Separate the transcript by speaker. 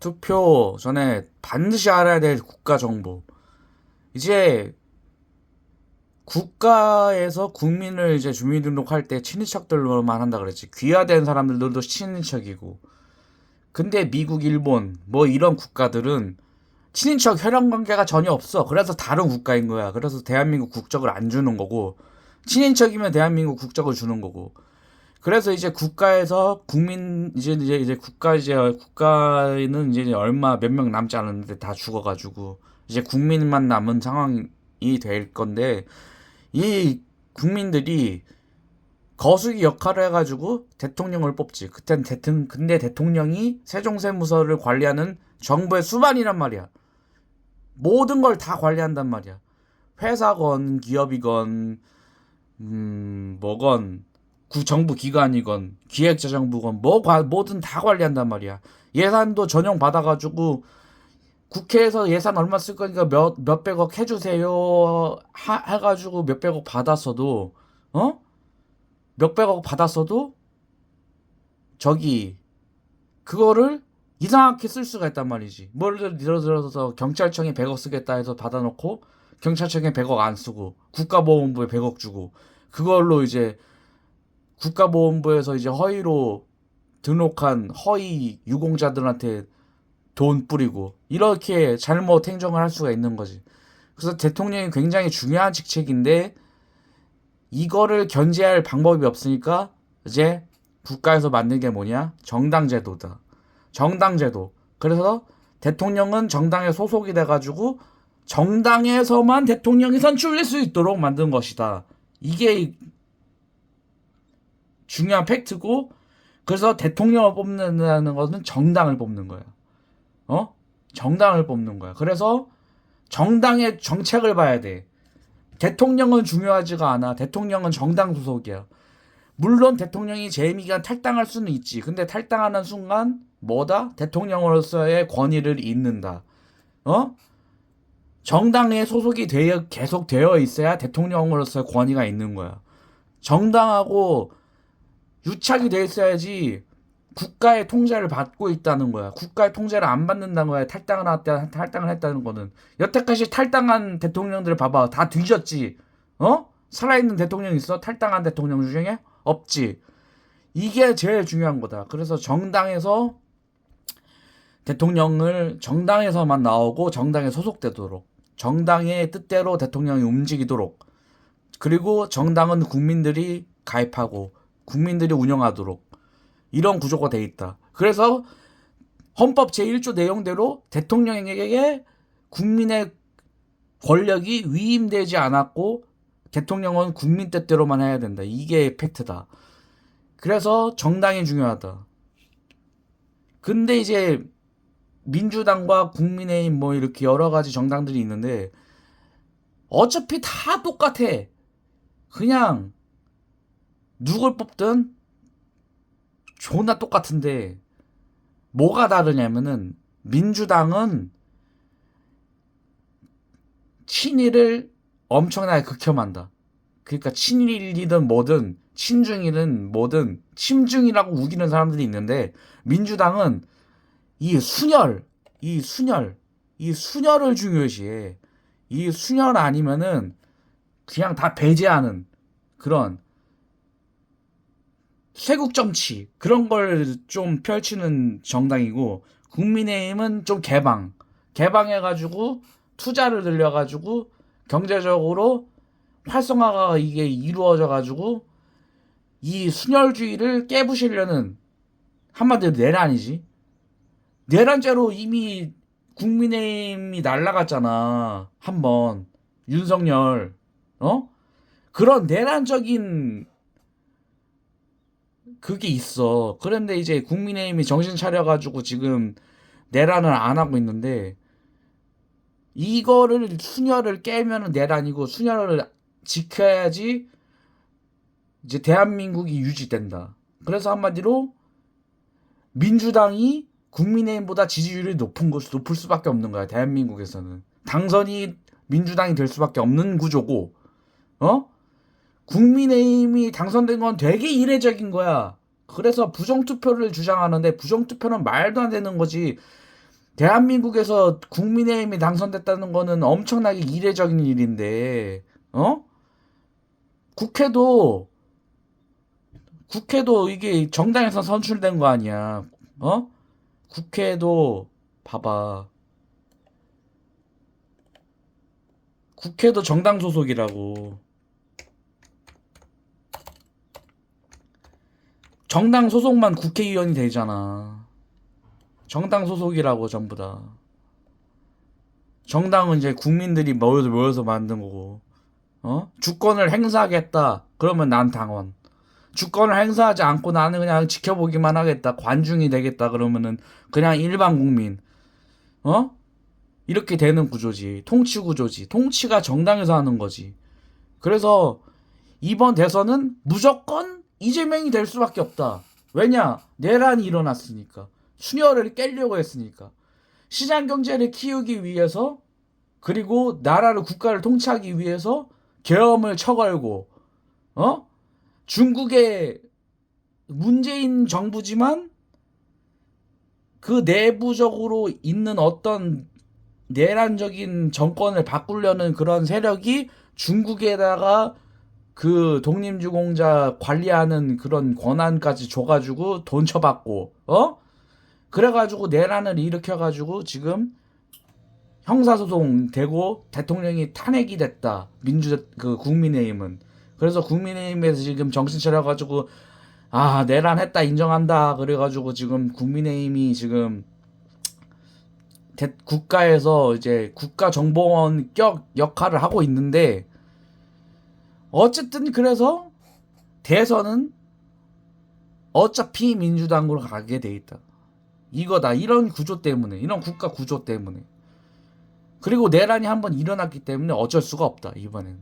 Speaker 1: 투표 전에 반드시 알아야 될 국가 정보. 이제 국가에서 국민을 이제 주민등록할 때 친인척들로만 한다 그랬지. 귀화된 사람들도 친인척이고. 근데 미국, 일본 뭐 이런 국가들은 친인척 혈연 관계가 전혀 없어. 그래서 다른 국가인 거야. 그래서 대한민국 국적을 안 주는 거고, 친인척이면 대한민국 국적을 주는 거고. 그래서 이제 국가에서 국민 이제 국가는 이제 얼마 몇 명 남지 않았는데 다 죽어가지고 이제 국민만 남은 상황이 될 건데, 이 국민들이 거수기 역할을 해가지고 대통령을 뽑지. 근데 대통령이 세종세무서를 관리하는 정부의 수반이란 말이야. 모든 걸 다 관리한단 말이야. 회사건 기업이건 뭐건 정부 기관이건 기획재정부건 뭐든 다 관리한단 말이야. 예산도 전용 받아가지고 국회에서 예산 얼마 쓸 거니까 몇백억 해주세요 해가지고 몇백억 받았어도, 어? 몇백억 받았어도 저기 그거를 이상하게 쓸 수가 있단 말이지. 예를 들어서 경찰청에 100억 쓰겠다 해서 받아놓고 경찰청에 100억 안 쓰고 국가보훈부에 100억 주고, 그걸로 이제 국가보훈부에서 이제 허위로 등록한 허위 유공자들한테 돈 뿌리고 이렇게 잘못 행정을 할 수가 있는 거지. 그래서 대통령이 굉장히 중요한 직책인데 이거를 견제할 방법이 없으니까 이제 국가에서 만든 게 뭐냐? 정당제도다. 정당제도. 그래서 대통령은 정당에 소속이 돼가지고 정당에서만 대통령이 선출될 수 있도록 만든 것이다. 이게 중요한 팩트고, 그래서 대통령을 뽑는다는 것은 정당을 뽑는 거야. 어? 정당을 뽑는 거야. 그래서 정당의 정책을 봐야 돼. 대통령은 중요하지가 않아. 대통령은 정당 소속이야. 물론 대통령이 재임기간 탈당할 수는 있지. 근데 탈당하는 순간 뭐다? 대통령으로서의 권위를 잇는다. 어? 정당에 소속이 계속 되어 있어야 대통령으로서의 권위가 있는 거야. 정당하고 유착이 돼 있어야지 국가의 통제를 받고 있다는 거야. 국가의 통제를 안 받는다는 거야. 탈당을 했다는 거는. 여태까지 탈당한 대통령들 봐봐. 다 뒤졌지. 어? 살아있는 대통령 있어? 탈당한 대통령 중에? 없지. 이게 제일 중요한 거다. 그래서 정당에서만 나오고 정당에 소속되도록, 정당의 뜻대로 대통령이 움직이도록, 그리고 정당은 국민들이 가입하고 국민들이 운영하도록, 이런 구조가 돼 있다. 그래서 헌법 제1조 내용대로 대통령에게 국민의 권력이 위임되지 않았고 대통령은 국민 뜻대로만 해야 된다. 이게 팩트다. 그래서 정당이 중요하다. 근데 이제 민주당과 국민의힘 뭐 이렇게 여러 가지 정당들이 있는데 어차피 다 똑같아. 그냥 누굴 뽑든 존나 똑같은데 뭐가 다르냐면은, 민주당은 친일을 엄청나게 극혐한다. 그러니까 친일이든 뭐든 친중이든 뭐든 친중이라고 우기는 사람들이 있는데, 민주당은 이 순혈을 중요시해. 이 순혈 아니면은 그냥 다 배제하는 그런 쇄국 정치, 그런 걸 좀 펼치는 정당이고, 국민의힘은 좀 개방해가지고 투자를 늘려가지고 경제적으로 활성화가 이게 이루어져가지고 이 순혈주의를 깨부시려는, 한마디로 내란이지. 내란죄로 이미 국민의힘이 날라갔잖아. 한번 윤석열, 어? 그런 내란적인 그게 있어. 그런데 이제 국민의힘이 정신 차려가지고 지금 내란을 안 하고 있는데, 이거를 순혈을 깨면은 내란이고 순혈을 지켜야지 이제 대한민국이 유지된다. 그래서 한마디로 민주당이 국민의힘보다 지지율이 높을 수밖에 없는 거야. 대한민국에서는 당선이 민주당이 될 수밖에 없는 구조고, 어? 국민의힘이 당선된 건 되게 이례적인 거야. 그래서 부정투표를 주장하는데, 부정투표는 말도 안 되는 거지. 대한민국에서 국민의힘이 당선됐다는 거는 엄청나게 이례적인 일인데, 어? 국회도 이게 정당에서 선출된 거 아니야. 어? 국회도 봐봐. 국회도 정당 소속이라고. 정당 소속만 국회의원이 되잖아. 정당 소속이라고 전부 다. 정당은 이제 국민들이 모여서 만든 거고. 주권을 행사하겠다. 그러면 난 당원. 주권을 행사하지 않고 나는 그냥 지켜보기만 하겠다. 관중이 되겠다. 그러면은 그냥 일반 국민. 어? 이렇게 되는 구조지. 통치 구조지. 통치가 정당에서 하는 거지. 그래서 이번 대선은 무조건 이재명이 될 수밖에 없다. 왜냐? 내란이 일어났으니까. 순혈을 깨려고 했으니까. 시장 경제를 키우기 위해서, 그리고 나라를 국가를 통치하기 위해서 계엄을 쳐걸고, 중국의 문재인 정부지만 그 내부적으로 있는 어떤 내란적인 정권을 바꾸려는 그런 세력이 중국에다가 그 독립유공자 관리하는 그런 권한까지 줘가지고 돈 쳐받고, 그래가지고 내란을 일으켜가지고 지금 형사소송 되고 대통령이 탄핵이 됐다. 국민의힘은. 그래서 국민의힘에서 지금 정신 차려가지고 내란했다 인정한다. 그래가지고 지금 국민의힘이 지금 국가에서 이제 국가정보원격 역할을 하고 있는데, 어쨌든 그래서 대선은 어차피 민주당으로 가게 돼 있다. 이거다. 이런 구조 때문에, 이런 국가 구조 때문에. 그리고 내란이 한번 일어났기 때문에 어쩔 수가 없다. 이번에는.